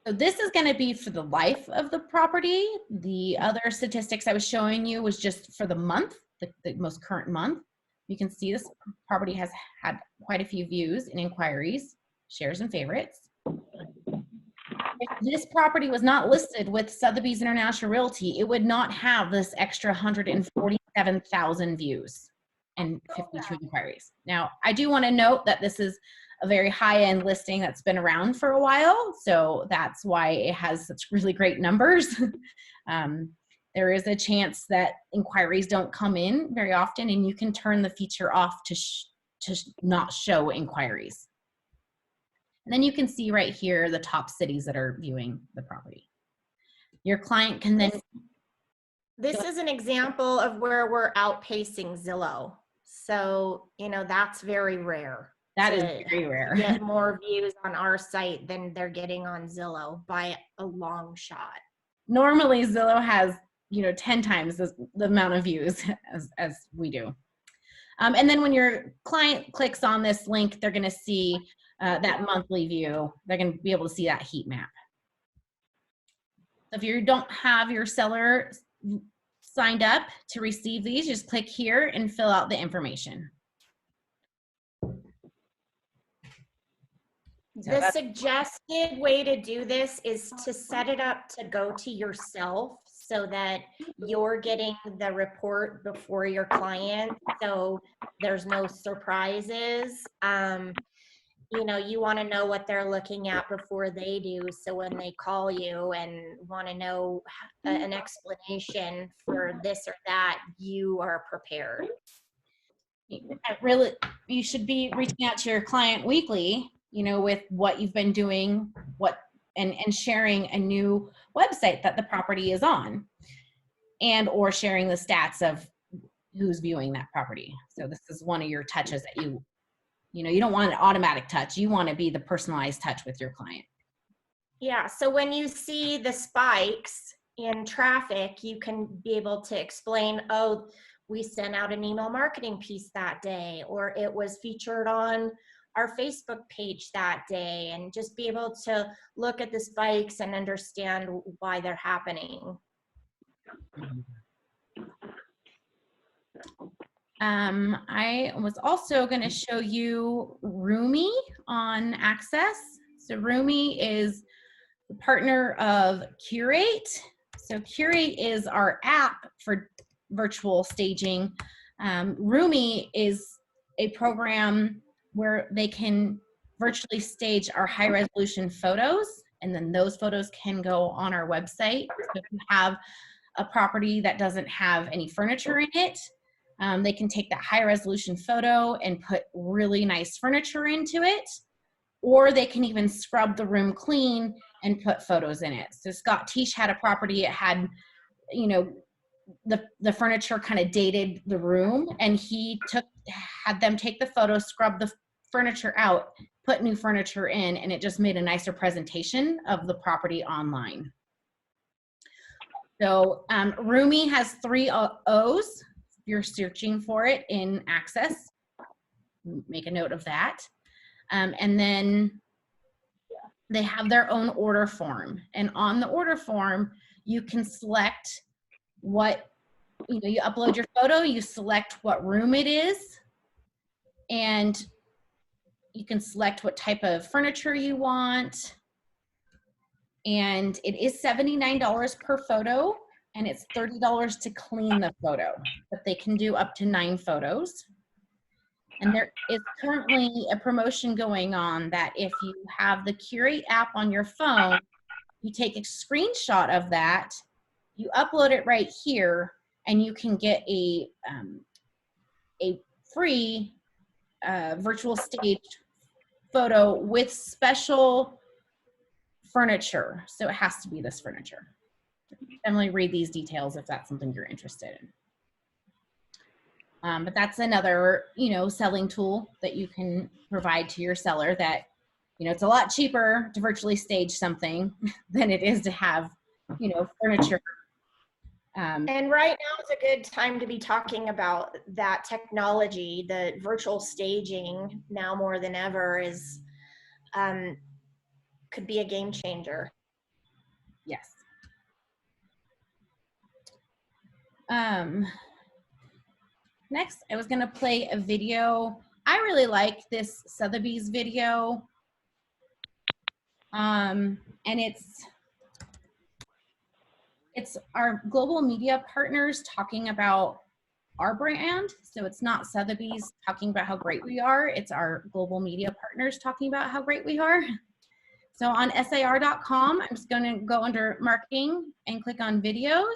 So this is going to be for the life of the property. The other statistics I was showing you was just for the month, the most current month. You can see this property has had quite a few views and inquiries, shares and favorites. If this property was not listed with Sotheby's International Realty, it would not have this extra 147,000 views and 52 inquiries. Now, I do want to note that this is a very high-end listing that's been around for a while, so that's why it has such really great numbers. There is a chance that inquiries don't come in very often, and you can turn the feature off to not show inquiries. And then you can see right here the top cities that are viewing the property. Your client can then... This is an example of where we're outpacing Zillow. So, you know, that's very rare. That is very rare. Get more views on our site than they're getting on Zillow by a long shot. Normally Zillow has, you know, 10 times the amount of views as we do. And then when your client clicks on this link, they're going to see that monthly view. They're going to be able to see that heat map. So if you don't have your seller signed up to receive these, just click here and fill out the information. The suggested way to do this is to set it up to go to yourself so that you're getting the report before your client, so there's no surprises. You know, you want to know what they're looking at before they do, so when they call you and want to know an explanation for this or that, you are prepared. Really, you should be reaching out to your client weekly, you know, with what you've been doing, and sharing a new website that the property is on, and or sharing the stats of who's viewing that property. So this is one of your touches that you know, you don't want an automatic touch. You want to be the personalized touch with your client. Yeah, so when you see the spikes in traffic, you can be able to explain, oh, we sent out an email marketing piece that day, or it was featured on our Facebook page that day, and just be able to look at the spikes and understand why they're happening. I was also going to show you Roomy on Access. So Roomy is partner of Curate. So Curate is our app for virtual staging. Roomy is a program where they can virtually stage our high resolution photos, and then those photos can go on our website. So if you have a property that doesn't have any furniture in it, they can take that high resolution photo and put really nice furniture into it, or they can even scrub the room clean and put photos in it. So Scott Tisch had a property, it had, you know, the furniture kind of dated the room, and he had them take the photos, scrub the furniture out, put new furniture in, and it just made a nicer presentation of the property online. So Roomy has 3 O's. If you're searching for it in Access, make a note of that. And then they have their own order form. And on the order form, you can select what, you know, you upload your photo, you select what room it is, and you can select what type of furniture you want. And it is $79 per photo, and it's $30 to clean the photo, but they can do up to 9 photos. And there is currently a promotion going on that if you have the Curate app on your phone, you take a screenshot of that, you upload it right here, and you can get a free virtual stage photo with special furniture. So it has to be this furniture. Definitely read these details if that's something you're interested in. But that's another, you know, selling tool that you can provide to your seller that, you know, it's a lot cheaper to virtually stage something than it is to have, you know, furniture. And right now is a good time to be talking about that technology. The virtual staging now more than ever is, could be a game changer. Yes. Next, I was going to play a video. I really like this Sotheby's video. And it's our global media partners talking about our brand. So it's not Sotheby's talking about how great we are. It's our global media partners talking about how great we are. So on SAR.com, I'm just going to go under marketing and click on videos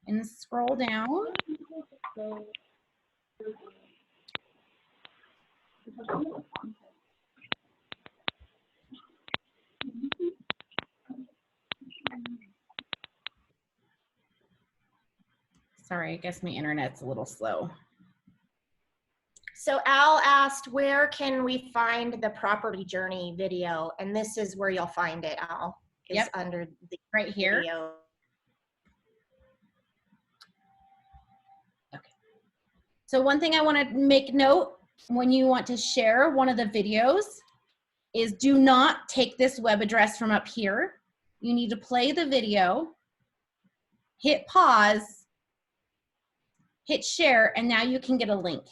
and scroll down. Sorry, I guess my internet's a little slow. So Al asked, where can we find the property journey video? And this is where you'll find it, Al. Is under the right here. Video. Okay. So one thing I want to make note when you want to share one of the videos is do not take this web address from up here. You need to play the video, hit pause, hit share, and now you can get a link.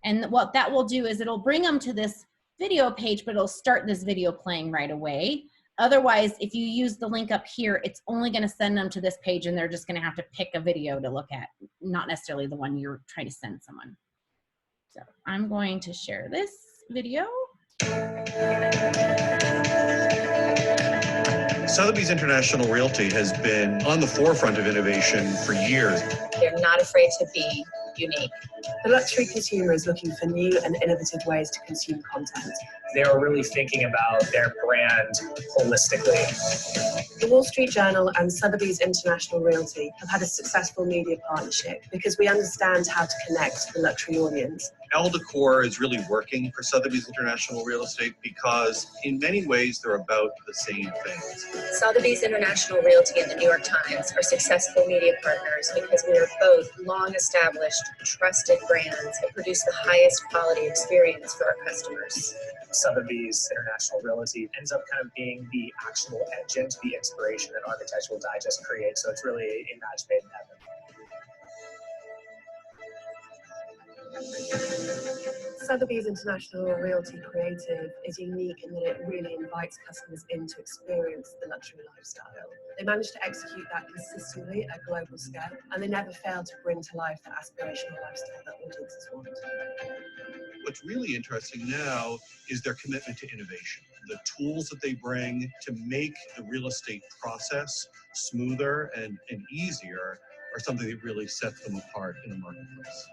And what that will do is it'll bring them to this video page, but it'll start this video playing right away. Otherwise, if you use the link up here, it's only going to send them to this page, and they're just going to have to pick a video to look at, not necessarily the one you're trying to send someone. So I'm going to share this video. Sotheby's International Realty has been on the forefront of innovation for years. They're not afraid to be unique. The luxury consumer is looking for new and innovative ways to consume content. They are really thinking about their brand holistically. The Wall Street Journal and Sotheby's International Realty have had a successful media partnership because we understand how to connect the luxury audience. Elle Decor is really working for Sotheby's International Real Estate because in many ways they're about the same things. Sotheby's International Realty and the New York Times are successful media partners because we are both long-established, trusted brands that produce the highest quality experience for our customers. Sotheby's International Realty ends up kind of being the actual engine to the inspiration that Architectural Digest creates. So it's really a match made in heaven. Sotheby's International Realty Creative is unique in that it really invites customers in to experience the luxury lifestyle. They manage to execute that consistently at a global scale, and they never fail to bring to life the aspirational lifestyle that audiences want. What's really interesting now is their commitment to innovation. The tools that they bring to make the real estate process smoother and easier are something that really sets them apart in the marketplace.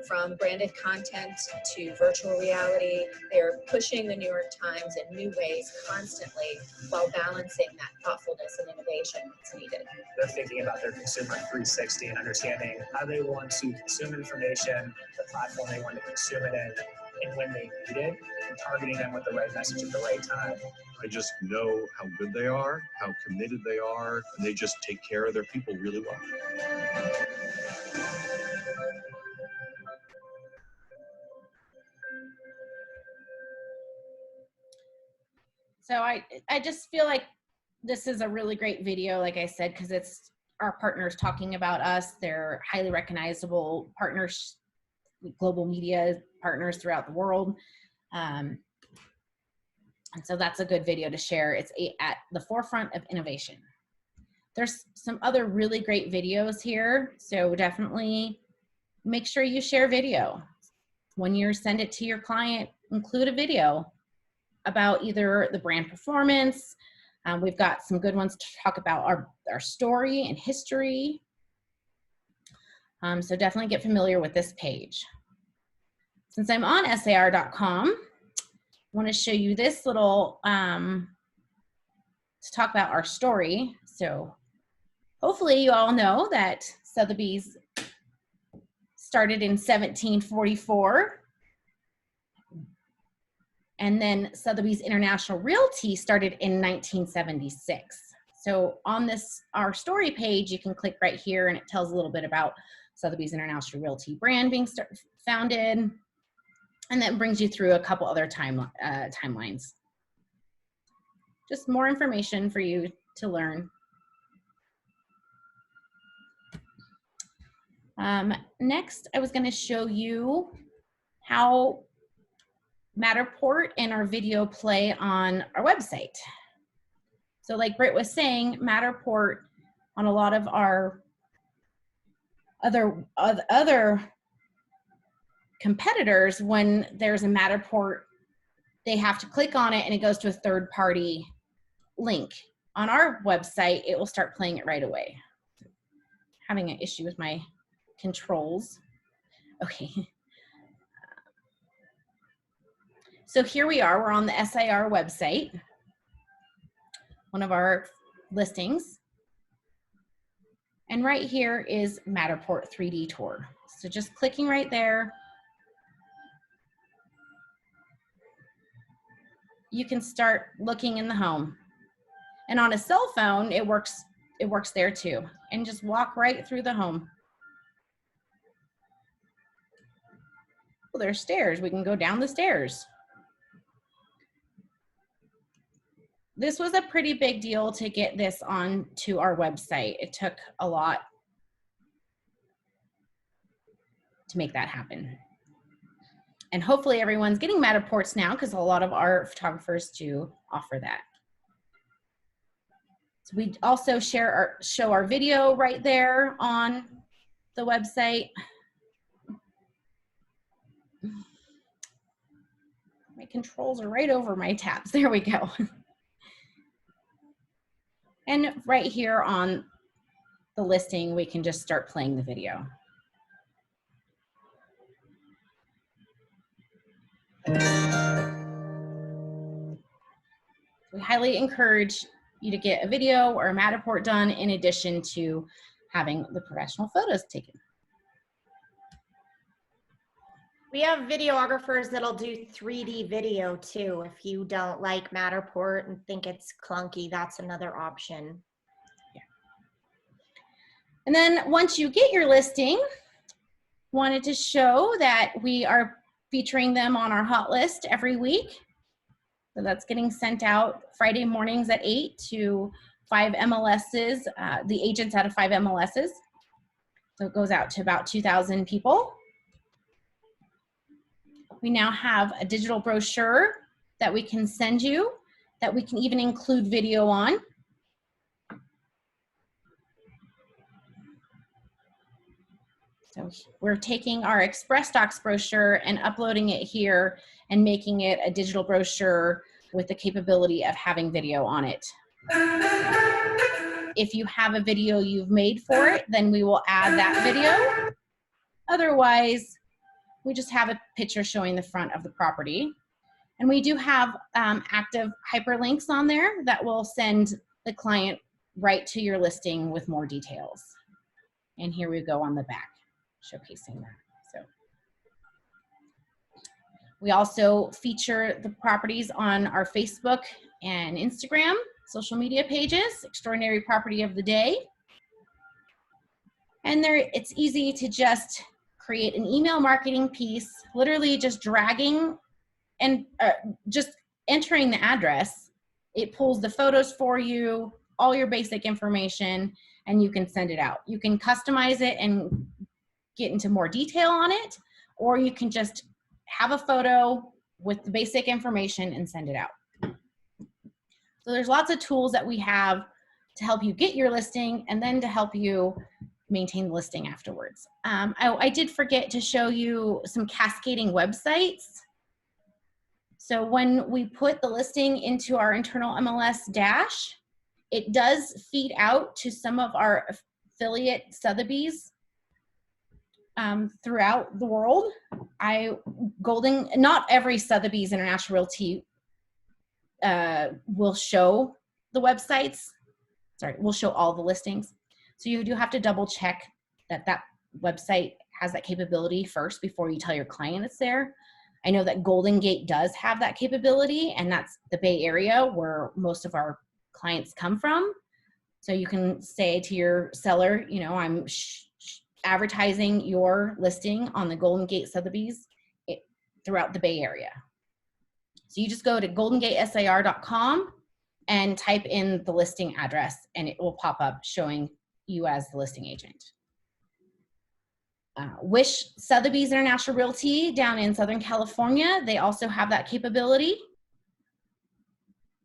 From branded content to virtual reality, they're pushing the New York Times in new ways constantly while balancing that thoughtfulness and innovation that's needed. They're thinking about their consumer 360 and understanding how they want to consume information, the platform they want to consume it in, and when they need it, and targeting them with the right message at the right time. I just know how good they are, how committed they are, and they just take care of their people really well. So I just feel like this is a really great video, like I said, because it's our partners talking about us. They're highly recognizable partners, global media partners throughout the world. And so that's a good video to share. It's at the forefront of innovation. There's some other really great videos here. So definitely make sure you share video. When you send it to your client, include a video about either the brand performance. We've got some good ones to talk about our story and history. So definitely get familiar with this page. Since I'm on SAR.com, I want to show you this little, to talk about our story. So hopefully you all know that Sotheby's started in 1744. And then Sotheby's International Realty started in 1976. So on our story page, you can click right here and it tells a little bit about Sotheby's International Realty brand being founded. And that brings you through a couple other timelines. Just more information for you to learn. Next, I was going to show you how Matterport and our video play on our website. So like Britt was saying, Matterport on a lot of our other competitors, when there's a Matterport, they have to click on it and it goes to a third-party link. On our website, it will start playing it right away. Having an issue with my controls. Okay. So here we are, we're on the SIR website, one of our listings. And right here is Matterport 3D Tour. So just clicking right there, you can start looking in the home. And on a cell phone, it works there too. And just walk right through the home. Well, there's stairs, we can go down the stairs. This was a pretty big deal to get this onto our website. It took a lot to make that happen. And hopefully everyone's getting Matterports now because a lot of our photographers do offer that. So we also show our video right there on the website. My controls are right over my tabs. There we go. And right here on the listing, we can just start playing the video. We highly encourage you to get a video or a Matterport done in addition to having the professional photos taken. We have videographers that'll do 3D video too. If you don't like Matterport and think it's clunky, that's another option. Yeah. And then once you get your listing, wanted to show that we are featuring them on our hot list every week. So that's getting sent out Friday mornings at 8 to 5 MLSs, the agents out of 5 MLSs. So it goes out to about 2,000 people. We now have a digital brochure that we can send you, that we can even include video on. So we're taking our Express Docs brochure and uploading it here and making it a digital brochure with the capability of having video on it. If you have a video you've made for it, then we will add that video. Otherwise, we just have a picture showing the front of the property. And we do have active hyperlinks on there that will send the client right to your listing with more details. And here we go on the back, showcasing that. So we also feature the properties on our Facebook and Instagram social media pages, Extraordinary Property of the Day. And there, it's easy to just create an email marketing piece, literally just dragging and just entering the address. It pulls the photos for you, all your basic information, and you can send it out. You can customize it and get into more detail on it, or you can just have a photo with the basic information and send it out. So there's lots of tools that we have to help you get your listing and then to help you maintain the listing afterwards. I did forget to show you some cascading websites. So when we put the listing into our internal MLS dash, it does feed out to some of our affiliate Sotheby's throughout the world. Not every Sotheby's International Realty will show the websites. Sorry, we'll show all the listings. So you do have to double check that that website has that capability first before you tell your client it's there. I know that Golden Gate does have that capability, and that's the Bay Area where most of our clients come from. So you can say to your seller, you know, I'm advertising your listing on the Golden Gate Sotheby's throughout the Bay Area. So you just go to goldengatesar.com and type in the listing address, and it will pop up showing you as the listing agent. Wish Sotheby's International Realty down in Southern California, they also have that capability.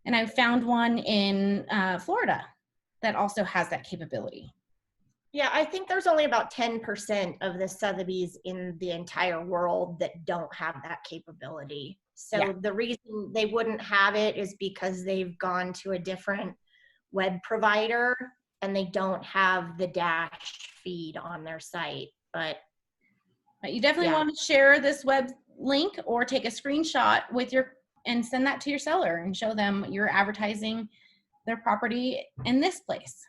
And I found one in Florida that also has that capability. Yeah, I think there's only about 10% of the Sotheby's in the entire world that don't have that capability. So yeah, the reason they wouldn't have it is because they've gone to a different web provider and they don't have the dash feed on their site. But you definitely want to share this web link or take a screenshot with and send that to your seller and show them you're advertising their property in this place.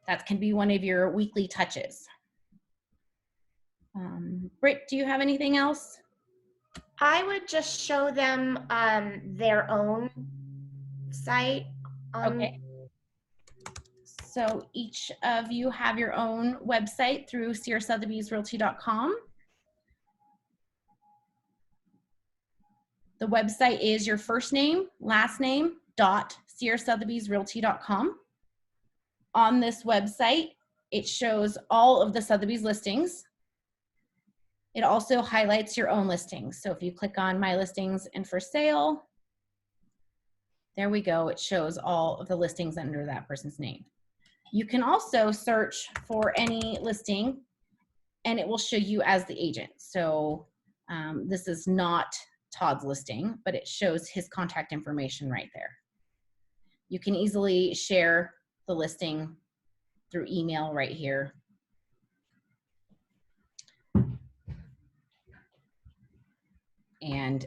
That can be one of your weekly touches. Britt, do you have anything else? I would just show them their own site. Okay. So each of you have your own website through SearSotheby'sRealty.com. The website is your first name, last name, .SearSotheby'sRealty.com. On this website, it shows all of the Sotheby's listings. It also highlights your own listings. So if you click on My Listings and For Sale, there we go. It shows all of the listings under that person's name. You can also search for any listing and it will show you as the agent. So this is not Todd's listing, but it shows his contact information right there. You can easily share the listing through email right here. And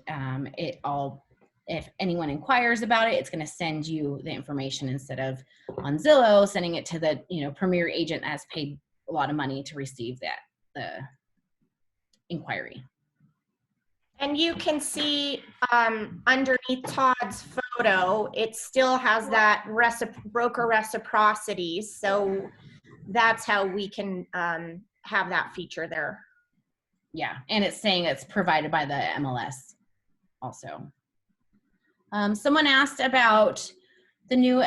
if anyone inquires about it, it's going to send you the information instead of on Zillow sending it to the premier agent that has paid a lot of money to receive the inquiry. And you can see underneath Todd's photo, it still has that broker reciprocity. So that's how we can have that feature there. Yeah, and it's saying it's provided by the MLS also. Someone asked about the new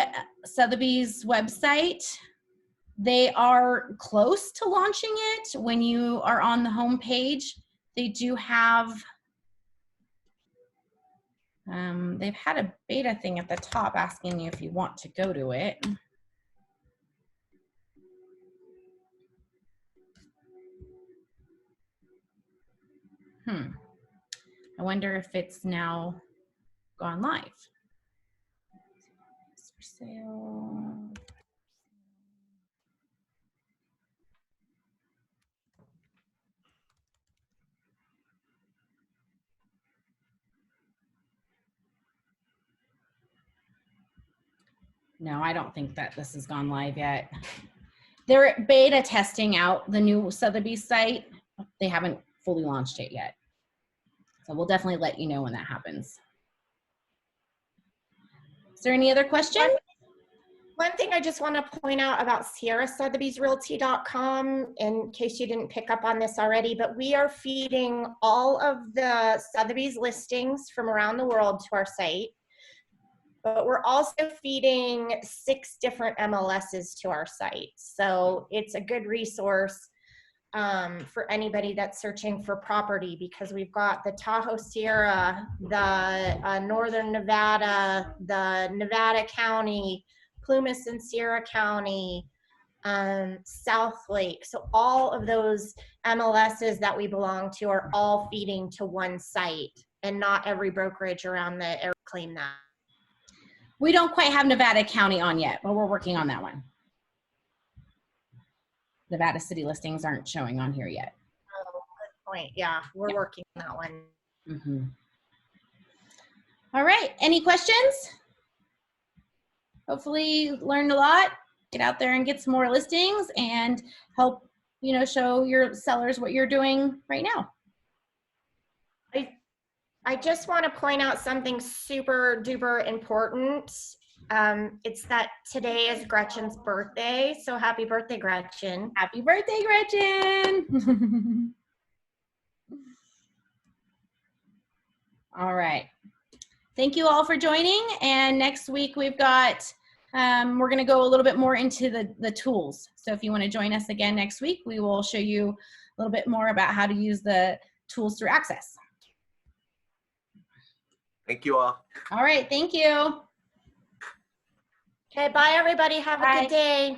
Sotheby's website. They are close to launching it. When you are on the home page, they do have, they've had a beta thing at the top asking you if you want to go to it. I wonder if it's now gone live. It's for sale. No, I don't think that this has gone live yet. They're beta testing out the new Sotheby site. They haven't fully launched it yet. So we'll definitely let you know when that happens. Is there any other question? One thing I just want to point out about SierraSotheby'sRealty.com, in case you didn't pick up on this already, but we are feeding all of the Sotheby's listings from around the world to our site. But we're also feeding 6 different MLSs to our site. So it's a good resource for anybody that's searching for property, because we've got the Tahoe Sierra, the Northern Nevada, the Nevada County, Plumas and Sierra County, South Lake. So all of those MLSs that we belong to are all feeding to one site, and not every brokerage around the area claim that. We don't quite have Nevada County on yet, but we're working on that one. Nevada city listings aren't showing on here yet. Oh, good point. Yeah, we're working on that one. Mm-hmm. All right, any questions? Hopefully you learned a lot. Get out there and get some more listings and help, show your sellers what you're doing right now. I just want to point out something super duper important. It's that today is Gretchen's birthday. So happy birthday, Gretchen. Happy birthday, Gretchen. All right. Thank you all for joining. And next week we've got, we're going to go a little bit more into the tools. So if you want to join us again next week, we will show you a little bit more about how to use the tools through Access. Thank you all. All right. Thank you. Okay, bye everybody. Have a good day.